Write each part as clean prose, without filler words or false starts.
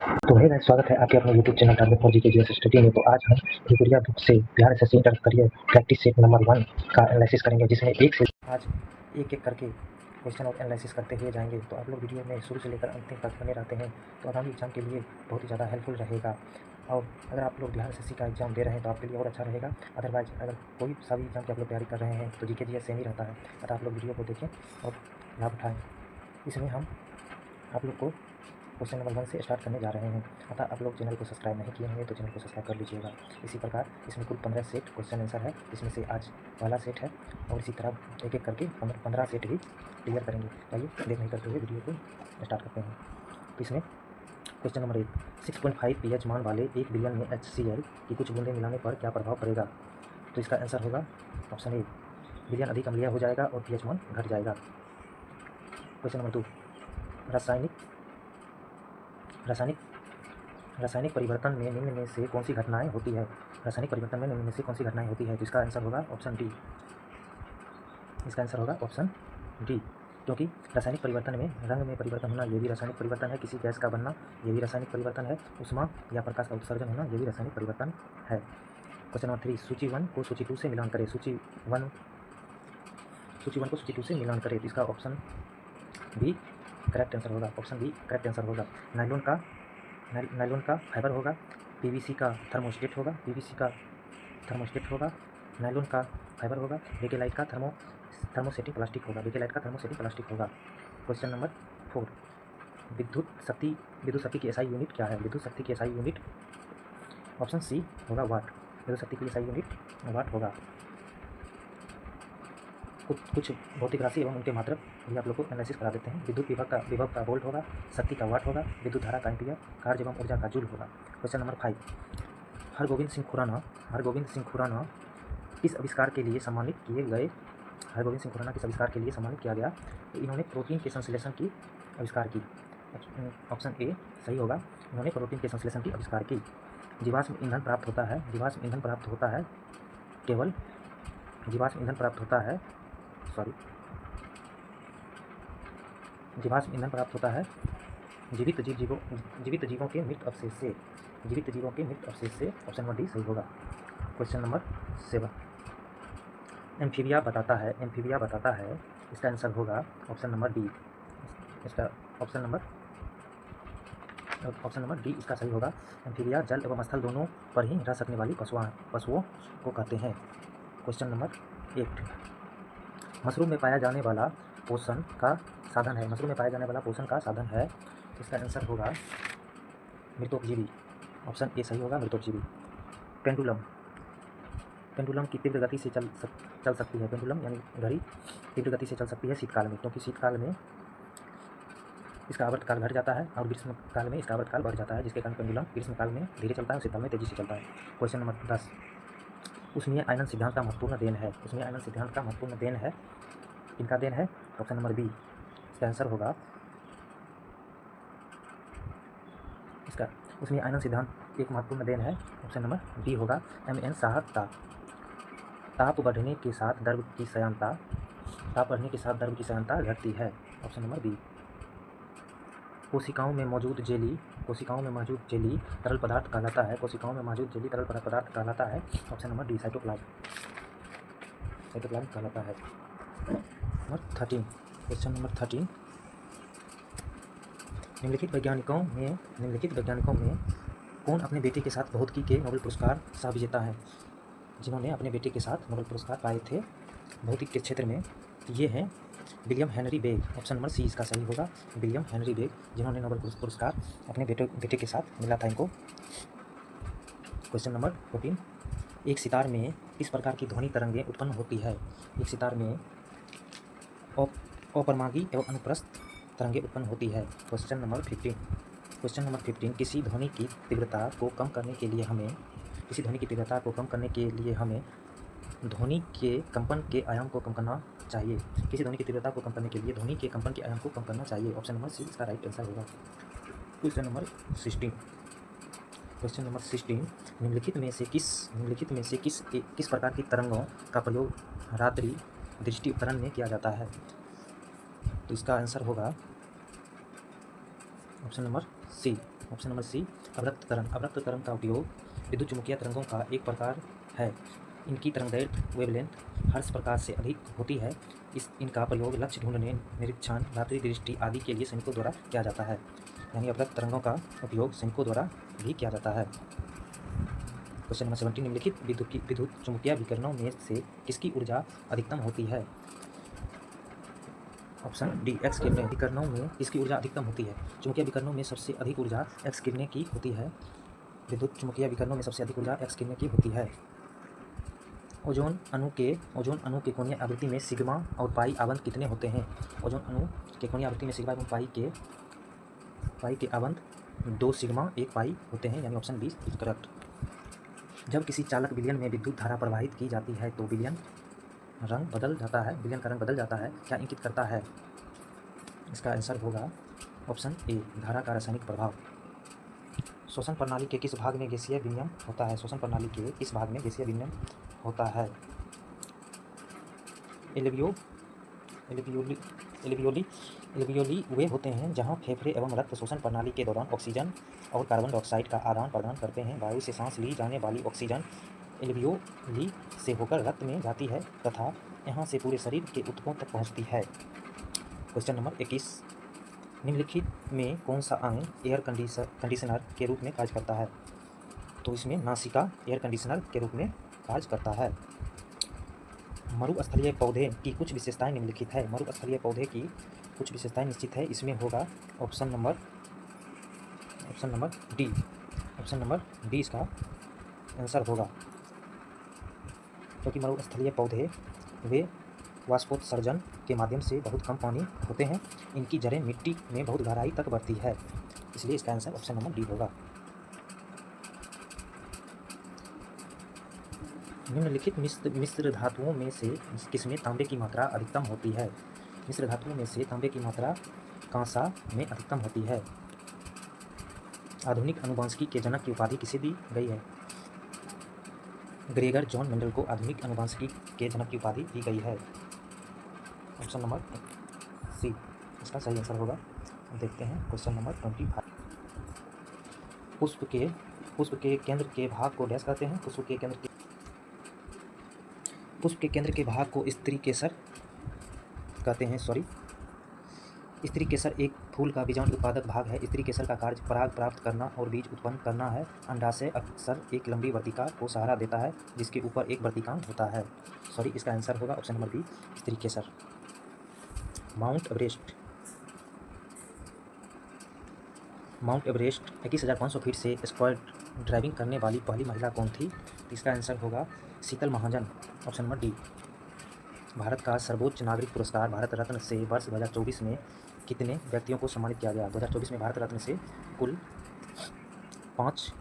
तो hey guys, स्वागत है आपके अपने YouTube channel target for GK GS study में। तो आज हम गुड़िया बुक से Bihar SSC inter career practice set number 1 का एनालिसिस करेंगे, जिसमें आज एक एक करके क्वेश्चन और एनालिसिस करते हुए जाएंगे। तो आप लोग वीडियो में शुरू से लेकर अंतिम तक बने रहते हैं तो आगामी एग्जाम के लिए बहुत ही ज़्यादा हेल्पफुल रहेगा। और अगर आप लोग बिहार एसएससी का एग्जाम दे रहे हैं तो आपके लिए और अच्छा रहेगा। अदरवाइज अगर कोई सा भी एग्जाम की आप लोग तैयारी कर रहे हैं तो जीके जीएस सेम ही रहता है। अतः आप लोग वीडियो को देखें और लाभ उठाएँ। इसमें हम आप लोग को क्वेश्चन नंबर 1 से स्टार्ट करने जा रहे हैं। अतः आप लोग चैनल को सब्सक्राइब नहीं किए होंगे तो चैनल को सब्सक्राइब कर लीजिएगा। इसी प्रकार इसमें कुल 15 सेट क्वेश्चन आंसर है, जिसमें से आज पहला सेट है और इसी तरह एक एक करके 15 सेट भी क्लियर करेंगे। आइए देर नहीं करते हुए वीडियो को स्टार्ट करते हैं। तो इसमें क्वेश्चन नंबर 1, 6.5 pH मान वाले 1 बिलियन में HCl की कुछ बूंदें मिलाने पर क्या प्रभाव पड़ेगा? तो इसका आंसर होगा ऑप्शन ए, बिलियन अधिक अम्लीय हो जाएगा और pH मान घट जाएगा। क्वेश्चन नंबर 2, रासायनिक परिवर्तन में निम्न में से कौन सी घटनाएं होती है? रासायनिक परिवर्तन में निम्न में से कौन सी घटनाएं होती है? तो इसका आंसर होगा ऑप्शन डी। इसका आंसर होगा ऑप्शन डी, क्योंकि रासायनिक परिवर्तन में रंग में परिवर्तन होना ये भी रासायनिक परिवर्तन है, किसी गैस का बनना ये भी रासायनिक परिवर्तन है, ऊष्मा या प्रकाश का उत्सर्जन होना ये भी रासायनिक परिवर्तन है। क्वेश्चन नंबर 3, सूची 1 को सूची 2 से मिलान करें। सूची 1 को सूची 2 से मिलान करें। तो इसका ऑप्शन बी करेक्ट आंसर होगा। ऑप्शन बी करेक्ट आंसर होगा। नायलॉन का फाइबर होगा, पीवीसी का थर्मोस्टेट होगा, नायलॉन का फाइबर होगा, बेकेलाइट का थर्मोसेटिक प्लास्टिक होगा, क्वेश्चन नंबर 4, विद्युत शक्ति की एसआई यूनिट क्या है? विद्युत शक्ति की एसआई यूनिट ऑप्शन सी होगा वाट। विद्युत शक्ति की एसआई यूनिट वाट होगा। कुछ भौतिक राशि एवं उनके मात्रक भी आप लोग को एनालिसिस करा देते हैं। विद्युत विभव का वोल्ट होगा, शक्ति का वाट होगा, विद्युत धारा का एम्पीयर, कार्य एवं ऊर्जा का जूल होगा। क्वेश्चन नंबर 5, हरगोविंद सिंह खुराना किस आविष्कार के लिए सम्मानित किए गए? हरगोविंद सिंह खुराना किस आविष्कार के लिए सम्मानित किया गया? तो इन्होंने प्रोटीन के संश्लेषण की आविष्कार की। ऑप्शन ए सही होगा, इन्होंने प्रोटीन के संश्लेषण की आविष्कार की। जीवाश्म ईंधन प्राप्त होता है जीवित जीवों के मृत अवशेष से। ऑप्शन नंबर डी सही होगा। क्वेश्चन नंबर 7, एम्फीबिया बताता है। इसका आंसर होगा option number D. Option number D इसका सही होगा। एम्फीबिया जल एवं स्थल दोनों पर ही रह सकने वाली पशुओं को कहते हैं। क्वेश्चन नंबर 8, मशरूम में पाया जाने वाला पोषण का साधन है। इसका आंसर होगा मृतोपजीवी। ऑप्शन ए सही होगा, मृतोपजीवी। पेंडुलम की तीव्र गति से चल सकती है। पेंडुलम यानी घड़ी तीव्र गति से चल सकती है शीतकाल में, क्योंकि शीतकाल में इसका आवर्तकाल घट जाता है और ग्रीष्मकाल में इसका आवर्तकाल बढ़ जाता है, जिसके कारण पेंडुलम ग्रीष्मकाल में धीरे चलता है, शीतकाल में तेजी से चलता है। क्वेश्चन नंबर 10, उष्मीय आयनन सिद्धांत का महत्वपूर्ण देन है। इनका देन है ऑप्शन नंबर बी। इसका आंसर होगा, इसका उष्मीय आयनन सिद्धांत एक महत्वपूर्ण देन है, ऑप्शन नंबर बी होगा, एम.एन. शाह। ताप बढ़ने के साथ द्रव की श्यानता घटती है। Option number B. कोशिकाओं में मौजूद जेली तरल पदार्थ कहलाता है। ऑप्शन नंबर डी, साइटोप्लाज्म कहलाता है। क्वेश्चन नंबर 13, निम्नलिखित वैज्ञानिकों में कौन अपने बेटे के साथ भौतिकी के नोबेल पुरस्कार सह विजेता है? जिन्होंने अपने बेटे के साथ नोबेल पुरस्कार पाए थे भौतिक के क्षेत्र में, ये हैं William Henry Bragg. Option number C इसका सही होगा, विलियम हेनरी बेग, जिन्होंने नोबेल पुरस्कार अपने बेटे के साथ मिला था इनको। क्वेश्चन नंबर 14, एक सितार में किस प्रकार की ध्वनि तरंगें उत्पन्न होती है? एक सितार में अपरमागी एवं अनुप्रस्थ तरंगें उत्पन्न होती है। क्वेश्चन नंबर 15, किसी ध्वनि की तीव्रता को कम करने के लिए हमें ध्वनि के कंपन के आयाम को कम करना चाहिए। ऑप्शन नंबर सी इसका राइट आंसर होगा। क्वेश्चन नंबर 16, निम्नलिखित में से किस प्रकार की तरंगों का प्रयोग रात्रि दृष्टि उपकरण में किया जाता है? तो इसका आंसर होगा option number C, option number C अवरक्त तरंग। अवरक्त तरंग का उपयोग विद्युत चुम्बकीय तरंगों का एक प्रकार है। इनकी तरंगदैर्घ्य वेवलेंथ हर्ष प्रकाश से अधिक होती है। इनका प्रयोग लक्ष्य ढूंढने, निरीक्षण, रात्रि दृष्टि आदि के लिए सैनिकों द्वारा किया जाता है। यानी अवरक्त तरंगों का उपयोग सैनिकों द्वारा भी किया जाता है। क्वेश्चन नंबर 17 निम्नलिखित विद्युत चुम्बकीय विकिरणों में से किसकी ऊर्जा अधिकतम होती है? ऑप्शन डी एक्स किरणें। विकिरणों में इसकी ऊर्जा अधिकतम होती है। चुम्बकीय विकिरणों में सबसे अधिक ऊर्जा एक्स किरणें की होती है। विद्युत चुम्बकीय विकिरणों में सबसे अधिक ऊर्जा एक्स किरणें की होती है। ओजोन अणु के कोणीय आवृत्ति में सिग्मा और पाई आवंत कितने होते हैं? ओजोन अणु के कोणीय आवृत्ति में सिग्मा एवं पाई के आवंत 2 सिग्मा 1 पाई होते हैं। यानी ऑप्शन बी इज करेक्ट। जब किसी चालक विलयन में विद्युत धारा प्रवाहित की जाती है तो विलयन का रंग बदल जाता है। क्या इंगित करता है? इसका आंसर होगा ऑप्शन ए धारा का रासायनिक प्रभाव। श्वसन प्रणाली के किस भाग में गैसीय विनिमय होता है? श्वसन प्रणाली के किस भाग में गैसीय विनिमय होता है? एल्वियोली वे होते हैं जहां फेफड़े एवं रक्त श्वसन प्रणाली के दौरान ऑक्सीजन और कार्बन डाइऑक्साइड का आदान प्रदान करते हैं। वायु से सांस ली जाने वाली ऑक्सीजन एल्वियोली से होकर रक्त में जाती है तथा यहां से पूरे शरीर के ऊतकों तक पहुंचती है। क्वेश्चन नंबर 21 निम्नलिखित में कौन सा अंग एयर कंडीशनर के रूप में कार्य करता है? तो इसमें नासिका एयर कंडीशनर के रूप में कार्य करता है। मरुस्थलीय पौधे की कुछ विशेषताएं निम्नलिखित है। मरुस्थलीय पौधे की कुछ विशेषताएं निश्चित है। इसमें होगा ऑप्शन नंबर डी इसका आंसर होगा, क्योंकि मरुस्थलीय पौधे वे वाष्पोत्सर्जन के माध्यम से बहुत कम पानी होते हैं। इनकी जड़ें मिट्टी में बहुत गहराई तक बढ़ती है, इसलिए इसका आंसर ऑप्शन नंबर डी होगा। निम्नलिखित मिश्र धातुओं में से किसमें तांबे की मात्रा अधिकतम होती है? मिश्र धातुओं में से तांबे की मात्रा कांसा में अधिकतम होती है। आधुनिक आनुवंशिकी के जनक की उपाधि किसे दी गई है? ग्रेगर जॉन मेंडल को आधुनिक आनुवंशिकी के जनक की उपाधि दी गई है। ऑप्शन नंबर सी इसका सही आंसर होगा। देखते हैं क्वेश्चन नंबर 25। पुष्प के केंद्र के भाग को डैश कहते हैं। पुष्प के केंद्र के भाग को स्त्री केसर कहते हैं। स्त्री केसर एक फूल का बीजाणु उत्पादक भाग है। स्त्री केसर का कार्य पराग प्राप्त करना और बीज उत्पन्न करना है। अंडाशय अक्सर एक लंबी वर्तिका को सहारा देता है जिसके ऊपर एक वर्तिकांत होता है। इसका आंसर होगा ऑप्शन नंबर बी स्त्री केसर। माउंट एवरेस्ट 21,500 फीट से स्क्वायर ड्राइविंग करने वाली पहली महिला कौन थी? इसका आंसर होगा Sheetal Mahajan. Option number D. Bharat का सर्वोच्च नागरिक पुरस्कार भारत रत्न से वर्ष 2024 में कितने व्यक्तियों को सम्मानित किया गया? 2024 में भारत रत्न से कुल 5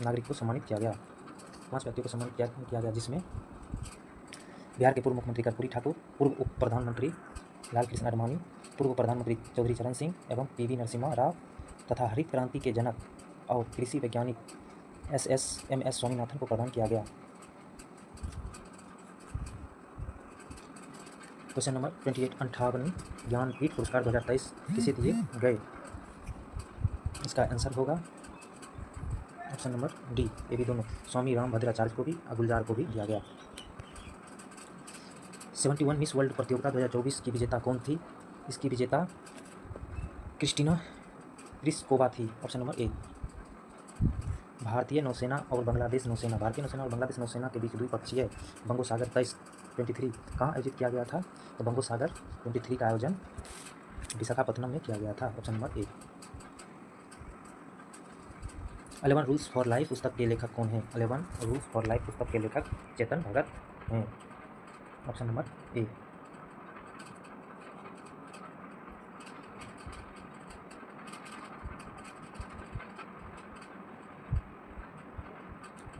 नागरिक को सम्मानित किया गया। 5 व्यक्तियों को सम्मानित किया गया, जिसमें बिहार के पूर्व मुख्यमंत्री कर्पूरी ठाकुर, पूर्व उप प्रधानमंत्री लाल कृष्ण आडवाणी, पूर्व प्रधानमंत्री चौधरी चरण सिंह एवं पीवी नरसिम्हा राव तथा हरित क्रांति के जनक और कृषि वैज्ञानिक एम एस स्वामीनाथन को प्रदान किया गया। क्वेश्चन नंबर 28 58 ज्ञानपीठ पुरस्कार 2023 किसे दिए गए? इसका आंसर होगा ऑप्शन नंबर डी। ये भी दोनों स्वामी रामभद्राचार्य को भी गुलजार को भी दिया गया। 71 मिस वर्ल्ड प्रतियोगिता 2024 की विजेता कौन थी? इसकी विजेता क्रिस्टीना प्लिस्कोवा थी। Option number A. भारतीय नौसेना और बांग्लादेश नौसेना के बीच द्विपक्षीय बंगो सागर 23 कहाँ आयोजित किया गया था? तो बंगो सागर 23 का आयोजन विशाखापत्तनम में किया गया था। Option number A. 11 rules for life पुस्तक के लेखक कौन है? 11 रूल्स फॉर लाइफ पुस्तक के लेखक चेतन भगत हैं। Option number A.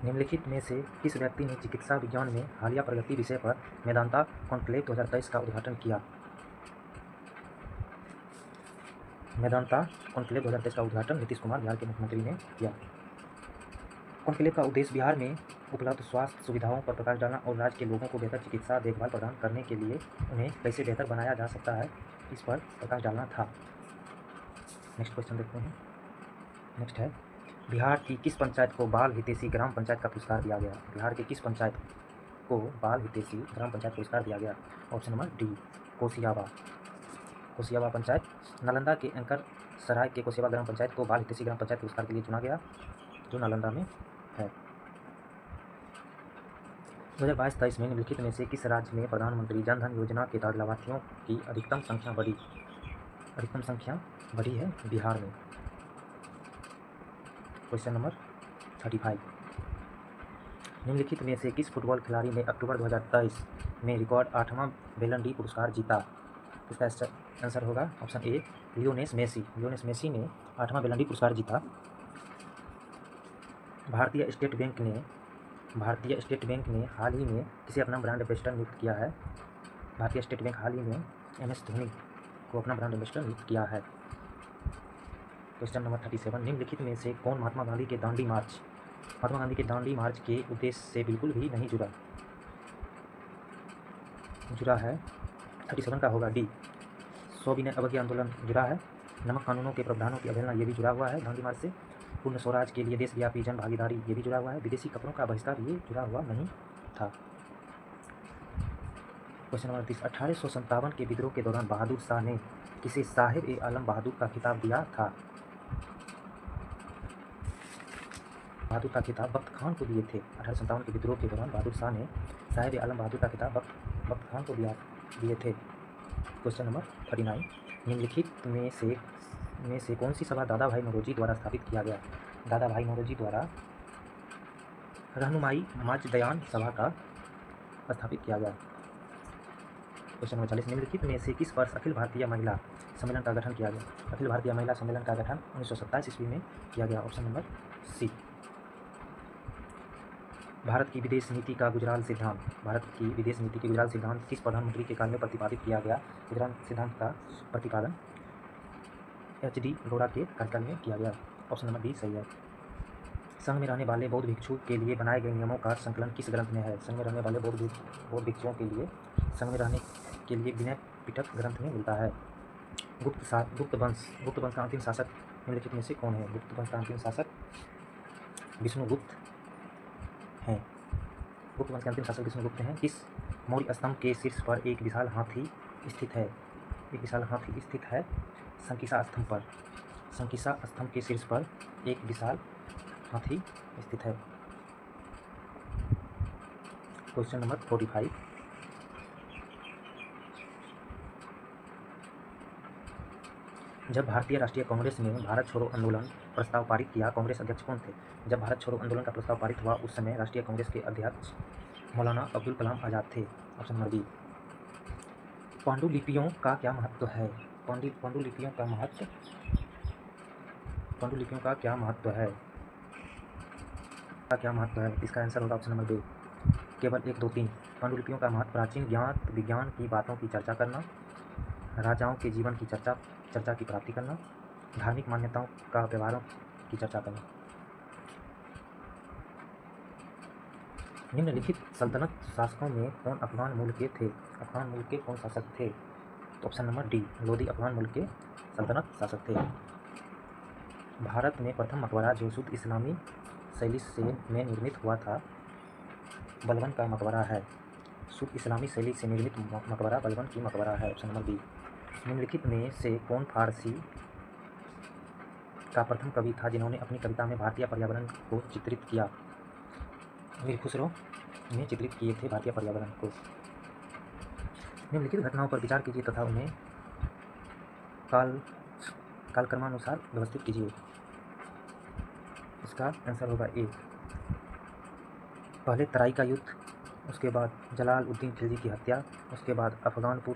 निम्नलिखित में से किस व्यक्ति ने चिकित्सा विज्ञान में हालिया प्रगति विषय पर मेदांता कॉन्क्लेव 2023 का उद्घाटन किया? मेदांता कॉन्क्लेव 2023 का उद्घाटन नीतीश कुमार बिहार के मुख्यमंत्री ने किया। कॉन्क्लेव का उद्देश्य बिहार में उपलब्ध स्वास्थ्य सुविधाओं पर प्रकाश डालना और राज्य के लोगों को बेहतर चिकित्सा देखभाल प्रदान करने के लिए उन्हें कैसे बेहतर बनाया जा सकता है, इस पर प्रकाश डालना था। नेक्स्ट क्वेश्चन देखते हैं। नेक्स्ट है, बिहार की किस पंचायत को बाल हितैषी ग्राम पंचायत का पुरस्कार दिया गया? बिहार की किस पंचायत को बाल हितैषी ग्राम पंचायत पुरस्कार दिया गया? Option number D, Kosiaba. Kosiaba panchayat Nalanda के एंकर सराय के कोसियाबा ग्राम पंचायत को बाल हितैषी ग्राम पंचायत पुरस्कार के लिए चुना गया, जो नालंदा में है। 2022-23 में निम्नलिखित में से किस राज्य में प्रधानमंत्री जन धन योजना के तहत लाभार्थियों की अधिकतम संख्या बढ़ी? अधिकतम संख्या बढ़ी है बिहार में। क्वेश्चन नंबर 35, निम्नलिखित में से किस फुटबॉल खिलाड़ी ने अक्टूबर 2023 में रिकॉर्ड 8वां बैलन डी पुरस्कार जीता? इसका आंसर होगा option A, Lionel Messi. Lionel Messi ने 8वां बैलन डी पुरस्कार जीता। भारतीय स्टेट बैंक ने हाल ही में किसे अपना ब्रांड एम्बेसडर नियुक्त किया है? भारतीय स्टेट बैंक हाल ही में MS धोनी को अपना ब्रांड एम्बेसडर नियुक्त किया है। क्वेश्चन नंबर 37, निम्नलिखित में से कौन महात्मा गांधी के दांडी मार्च के उद्देश्य से बिल्कुल भी नहीं जुड़ा है? 37 का होगा डी, सविनय अवज्ञा आंदोलन जुड़ा है। नमक कानूनों के प्रावधानों की अवहेलना, ये भी जुड़ा हुआ है दांडी मार्च से। पूर्ण स्वराज के लिए देशव्यापी जन भागीदारी, ये भी जुड़ा हुआ है। विदेशी कपड़ों का बहिष्कार, ये जुड़ा हुआ नहीं था। क्वेश्चन नंबर 30, 1857 के विद्रोह के दौरान बहादुर शाह ने किसे साहिब-ए-आलम बहादुर का खिताब दिया था? बहादुर का खिताब बख्त खान को दिए थे। 1857 के विद्रोह के दौरान बहादुर शाह ने साहिब-ए-आलम बहादुर का खिताब बख्त खान को दिए थे। क्वेश्चन नंबर 39, निम्नलिखित में से कौन सी सभा दादा भाई नौरोजी द्वारा स्थापित किया गया? दादा भाई नौरोजी द्वारा रहनुमाई माचदयान सभा का स्थापित किया गया। क्वेश्चन नंबर 40, निम्नलिखित में से किस वर्ष अखिल भारतीय महिला सम्मेलन का गठन किया गया? अखिल भारतीय महिला सम्मेलन का गठन 1927 ईस्वी में किया गया। ऑप्शन नंबर सी। भारत की विदेश नीति के गुजराल सिद्धांत किस प्रधानमंत्री के काल में प्रतिपादित किया गया? गुजराल सिद्धांत का प्रतिपादन HD लोढ़ा के कार्यकाल में किया गया। ऑप्शन नंबर डी सही है। संघ में रहने वाले बौद्ध भिक्षु के लिए बनाए गए नियमों का संकलन किस ग्रंथ में है? संघ में रहने वाले बौद्ध भिक्षुओं के लिए संघ में रहने के लिए विनय पिटक ग्रंथ में मिलता है। गुप्त वंश का अंतिम शासक निम्नलिखित में से कौन है? गुप्त वंश का अंतिम शासक विष्णुगुप्त हैं। गुप्त वंश के अंतिम शासक विष्णुगुप्त हैं। किस मौर्य स्तंभ के शीर्ष पर एक विशाल हाथी स्थित है? संकिसा स्तंभ पर। संकिसा स्तंभ के शीर्ष पर एक विशाल हाथी स्थित है। क्वेश्चन नंबर 45, जब भारतीय राष्ट्रीय कांग्रेस ने भारत छोड़ो आंदोलन प्रस्ताव पारित किया, कांग्रेस अध्यक्ष कौन थे? जब भारत छोड़ो आंदोलन का प्रस्ताव पारित हुआ उस समय राष्ट्रीय कांग्रेस के अध्यक्ष मौलाना अब्दुल कलाम आज़ाद थे। Option number B. पांडुलिपियों का क्या महत्व है? पांडुलिपियों का क्या महत्व है? इसका आंसर होगा ऑप्शन नंबर बी, केवल 1, 2, 3। पांडुलिपियों का महत्व प्राचीन ज्ञात विज्ञान की बातों की चर्चा करना, राजाओं के जीवन की चर्चा की प्राप्ति करना, धार्मिक मान्यताओं का व्यवहारों की चर्चा करना। निम्नलिखित सल्तनत शासकों में कौन अफगान मूल के थे? अफगान मूल के कौन शासक थे? Option number D, Lodi Afghan मूल के सल्तनत शासक थे। भारत में प्रथम मकबरा जो शुद्ध इस्लामी शैली में निर्मित हुआ था, बलबन का मकबरा है। शुद्ध इस्लामी शैली से निर्मित मकबरा बलबन की मकबरा है। Option number B. निम्नलिखित में से कौन फारसी का प्रथम कवि था जिन्होंने अपनी कविता में भारतीय पर्यावरण को चित्रित किया? मीर खुसरो ने चित्रित किए थे भारतीय पर्यावरण को। निम्नलिखित घटनाओं पर विचार कीजिए तथा उन्हें कालक्रमानुसार व्यवस्थित कीजिए। इसका आंसर होगा ए, पहले तराई का युद्ध, उसके बाद जलाल उद्दीन खिलजी की हत्या, उसके बाद अफगानपुर